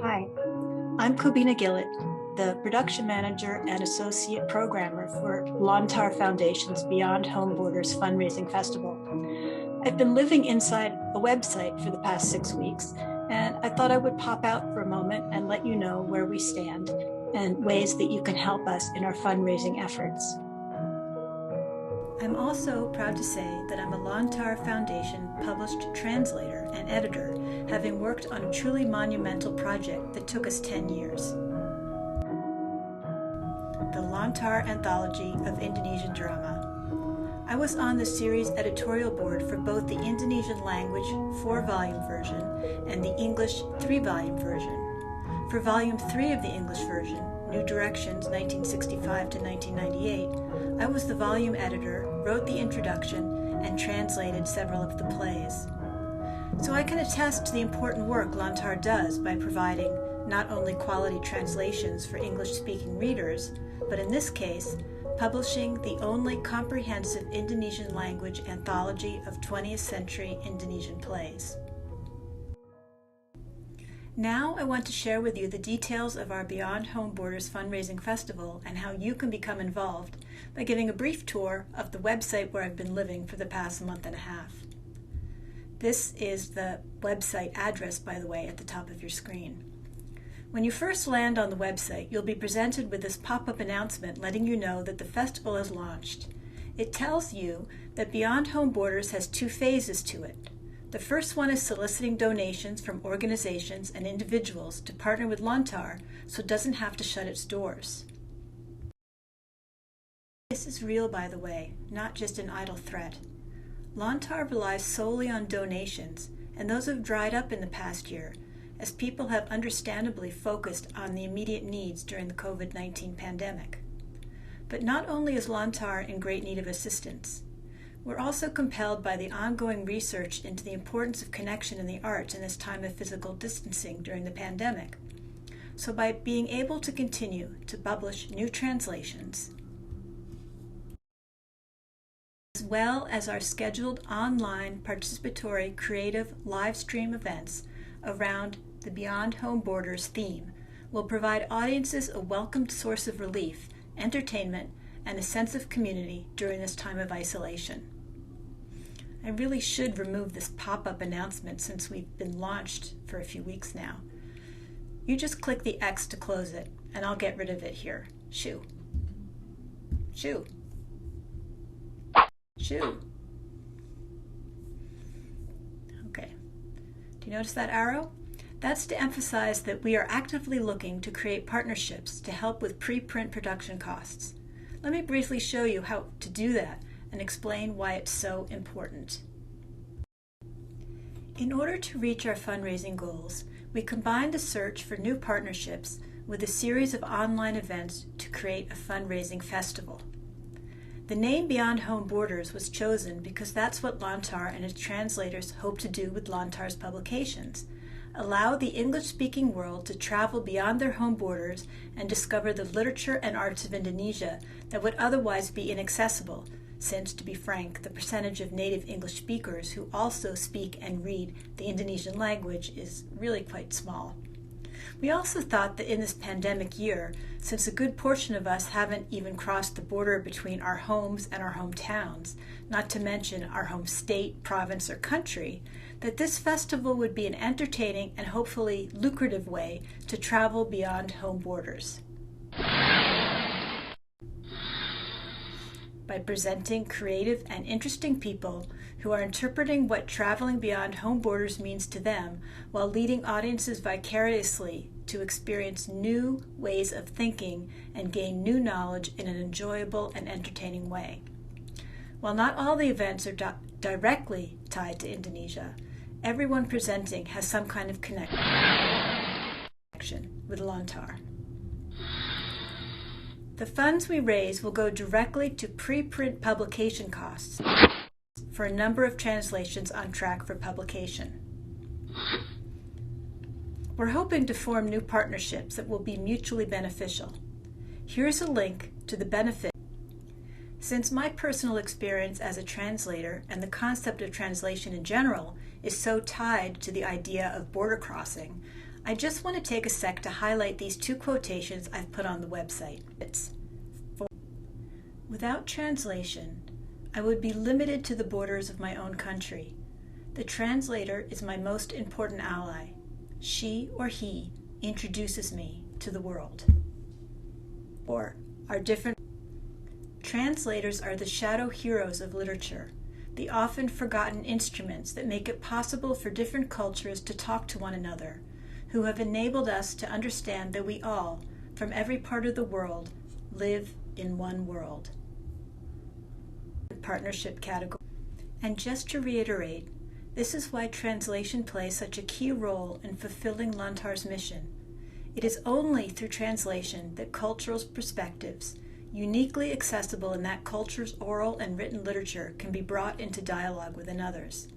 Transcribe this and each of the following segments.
Hi, I'm Kobina Gillett, the production manager and associate programmer for Lontar Foundation's Beyond Home Borders fundraising festival. I've been living inside a website for the past 6 weeks, and I thought I would pop out for a moment and let you know where we stand and ways that you can help us in our fundraising efforts. I'm also proud to say that I'm a Lontar Foundation published translator and editor, having worked on a truly monumental project that took us 10 years. The Lontar Anthology of Indonesian Drama. I was on the series editorial board for both the Indonesian language 4-volume version and the English 3-volume version. For Volume 3 of the English version, New Directions 1965 to 1998, I was the volume editor, wrote the introduction, and translated several of the plays. So I can attest to the important work Lontar does by providing not only quality translations for English-speaking readers, but in this case, publishing the only comprehensive Indonesian language anthology of 20th century Indonesian plays. Now I want to share with you the details of our Beyond Home Borders fundraising festival and how you can become involved by giving a brief tour of the website where I've been living for the past month and a half. This is the website address, by the way, at the top of your screen. When you first land on the website, you'll be presented with this pop-up announcement letting you know that the festival has launched. It tells you that Beyond Home Borders has 2 phases to it. The first one is soliciting donations from organizations and individuals to partner with Lontar so it doesn't have to shut its doors. This is real, by the way, not just an idle threat. Lontar relies solely on donations, and those have dried up in the past year, as people have understandably focused on the immediate needs during the COVID-19 pandemic. But not only is Lontar in great need of assistance, we're also compelled by the ongoing research into the importance of connection in the arts in this time of physical distancing during the pandemic. So by being able to continue to publish new translations, as well as our scheduled online participatory creative live stream events around the Beyond Home Borders theme, will provide audiences a welcomed source of relief, entertainment, and a sense of community during this time of isolation. I really should remove this pop-up announcement since we've been launched for a few weeks now. You just click the X to close it, and I'll get rid of it here. Shoo. Shoo. Shoo. Okay. Do you notice that arrow? That's to emphasize that we are actively looking to create partnerships to help with pre-print production costs. Let me briefly show you how to do that and explain why it's so important. In order to reach our fundraising goals, we combined the search for new partnerships with a series of online events to create a fundraising festival. The name Beyond Home Borders was chosen because that's what Lontar and its translators hope to do with Lontar's publications: allow the English-speaking world to travel beyond their home borders and discover the literature and arts of Indonesia that would otherwise be inaccessible, since, to be frank, the percentage of native English speakers who also speak and read the Indonesian language is really quite small. We also thought that in this pandemic year, since a good portion of us haven't even crossed the border between our homes and our hometowns, not to mention our home state, province, or country, that this festival would be an entertaining and hopefully lucrative way to travel beyond home borders. By presenting creative and interesting people who are interpreting what traveling beyond home borders means to them, while leading audiences vicariously to experience new ways of thinking and gain new knowledge in an enjoyable and entertaining way. While not all the events are directly tied to Indonesia, everyone presenting has some kind of connection with Lontar. The funds we raise will go directly to pre-print publication costs for a number of translations on track for publication. We're hoping to form new partnerships that will be mutually beneficial. Here's a link to the benefit. Since my personal experience as a translator and the concept of translation in general is so tied to the idea of border crossing, I just want to take a sec to highlight these two quotations I've put on the website. Without translation, I would be limited to the borders of my own country. The translator is my most important ally. She or he introduces me to the world. Or our different translators are the shadow heroes of literature, the often forgotten instruments that make it possible for different cultures to talk to one another, who have enabled us to understand that we all, from every part of the world, live in one world. Partnership category. And just to reiterate, this is why translation plays such a key role in fulfilling Lontar's mission. It is only through translation that cultural perspectives, uniquely accessible in that culture's oral and written literature, can be brought into dialogue with others.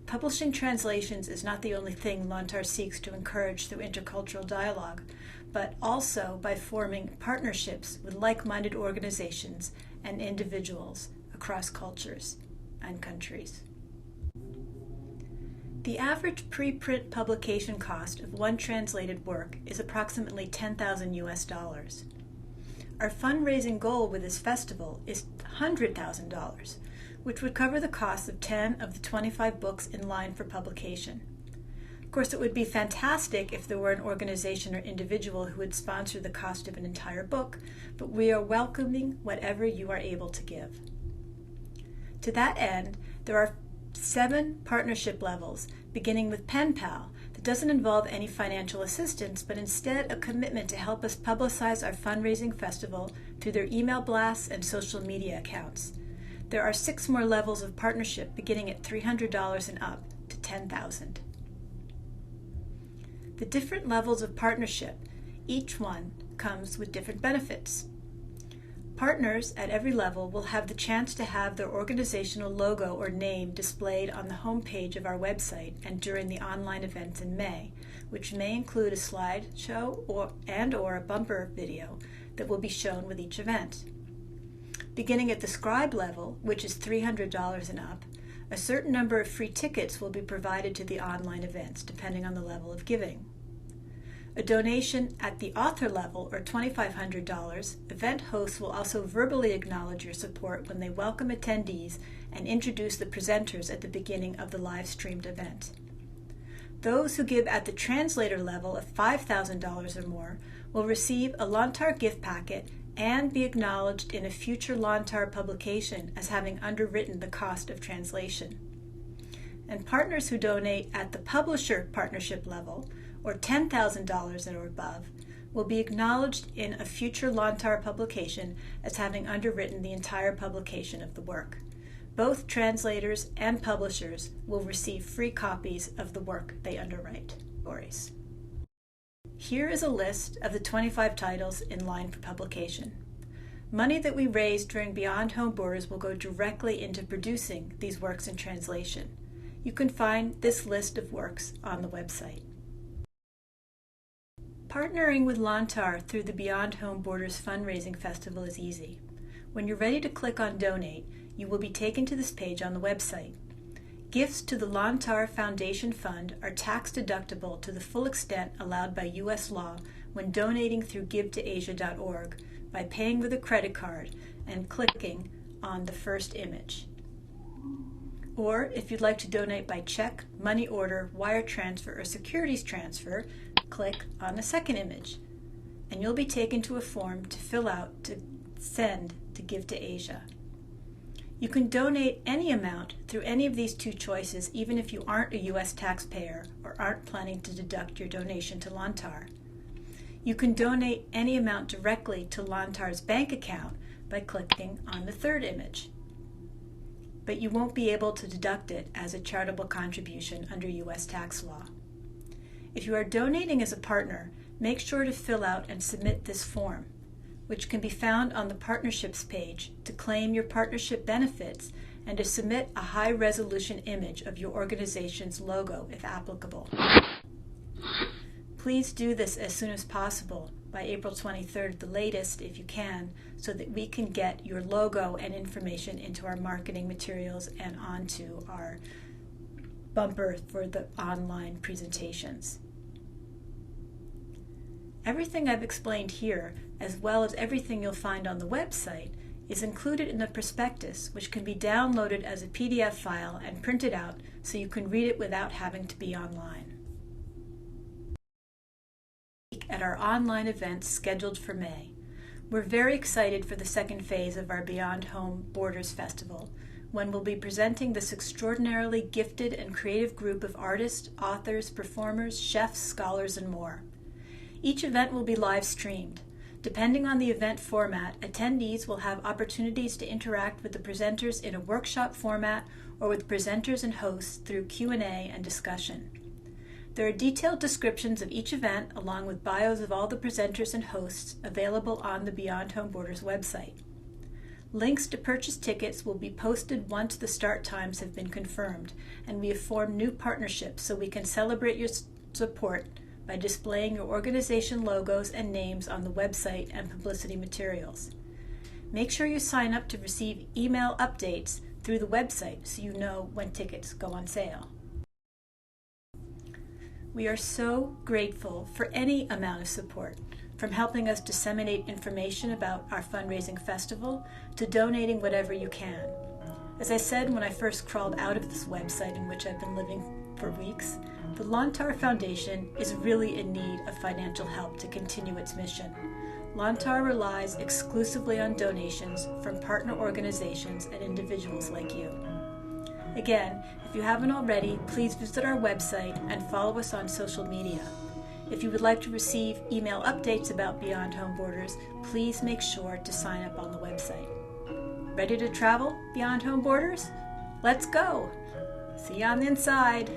Publishing translations is not the only thing Lontar seeks to encourage through intercultural dialogue, but also by forming partnerships with like-minded organizations and individuals across cultures and countries. The average preprint publication cost of one translated work is approximately $10,000 US. Our fundraising goal with this festival is $100,000, which would cover the cost of 10 of the 25 books in line for publication. Of course, it would be fantastic if there were an organization or individual who would sponsor the cost of an entire book, but we are welcoming whatever you are able to give. To that end, there are 7 partnership levels, beginning with Pen Pal, that doesn't involve any financial assistance, but instead a commitment to help us publicize our fundraising festival through their email blasts and social media accounts. There are 6 more levels of partnership, beginning at $300 and up to $10,000. The different levels of partnership, each one comes with different benefits. Partners at every level will have the chance to have their organizational logo or name displayed on the home page of our website and during the online events in May, which may include a slideshow or a bumper video that will be shown with each event. Beginning at the scribe level, which is $300 and up, a certain number of free tickets will be provided to the online events, depending on the level of giving. A donation at the author level, or $2,500, event hosts will also verbally acknowledge your support when they welcome attendees and introduce the presenters at the beginning of the live-streamed event. Those who give at the translator level of $5,000 or more will receive a Lontar gift packet and be acknowledged in a future Lontar publication as having underwritten the cost of translation. And partners who donate at the publisher partnership level, or $10,000 or above, will be acknowledged in a future Lontar publication as having underwritten the entire publication of the work. Both translators and publishers will receive free copies of the work they underwrite. Here is a list of the 25 titles in line for publication. Money that we raise during Beyond Home Borders will go directly into producing these works in translation. You can find this list of works on the website. Partnering with Lontar through the Beyond Home Borders Fundraising Festival is easy. When you're ready to click on Donate, you will be taken to this page on the website. Gifts to the Lontar Foundation Fund are tax-deductible to the full extent allowed by U.S. law when donating through givetoasia.org by paying with a credit card and clicking on the first image. Or if you'd like to donate by check, money order, wire transfer, or securities transfer, click on the second image, and you'll be taken to a form to fill out to send to Give to Asia. You can donate any amount through any of these 2 choices, even if you aren't a U.S. taxpayer or aren't planning to deduct your donation to Lontar. You can donate any amount directly to Lontar's bank account by clicking on the third image, but you won't be able to deduct it as a charitable contribution under U.S. tax law. If you are donating as a partner, make sure to fill out and submit this form, which can be found on the Partnerships page, to claim your partnership benefits and to submit a high-resolution image of your organization's logo if applicable. Please do this as soon as possible, by April 23rd, the latest if you can, so that we can get your logo and information into our marketing materials and onto our bumper for the online presentations. Everything I've explained here, as well as everything you'll find on the website, is included in the prospectus, which can be downloaded as a PDF file and printed out so you can read it without having to be online. At our online events scheduled for May. We're very excited for the second phase of our Beyond Home Borders Festival, when we'll be presenting this extraordinarily gifted and creative group of artists, authors, performers, chefs, scholars, and more. Each event will be live streamed. Depending on the event format, attendees will have opportunities to interact with the presenters in a workshop format or with presenters and hosts through Q&A and discussion. There are detailed descriptions of each event along with bios of all the presenters and hosts available on the Beyond Home Borders website. Links to purchase tickets will be posted once the start times have been confirmed, and we have formed new partnerships so we can celebrate your support by displaying your organization logos and names on the website and publicity materials. Make sure you sign up to receive email updates through the website so you know when tickets go on sale. We are so grateful for any amount of support, from helping us disseminate information about our fundraising festival to donating whatever you can. As I said when I first crawled out of this website in which I've been living for weeks, the Lontar Foundation is really in need of financial help to continue its mission. Lontar relies exclusively on donations from partner organizations and individuals like you. Again, if you haven't already, please visit our website and follow us on social media. If you would like to receive email updates about Beyond Home Borders, please make sure to sign up on the website. Ready to travel beyond home borders? Let's go! See you on the inside!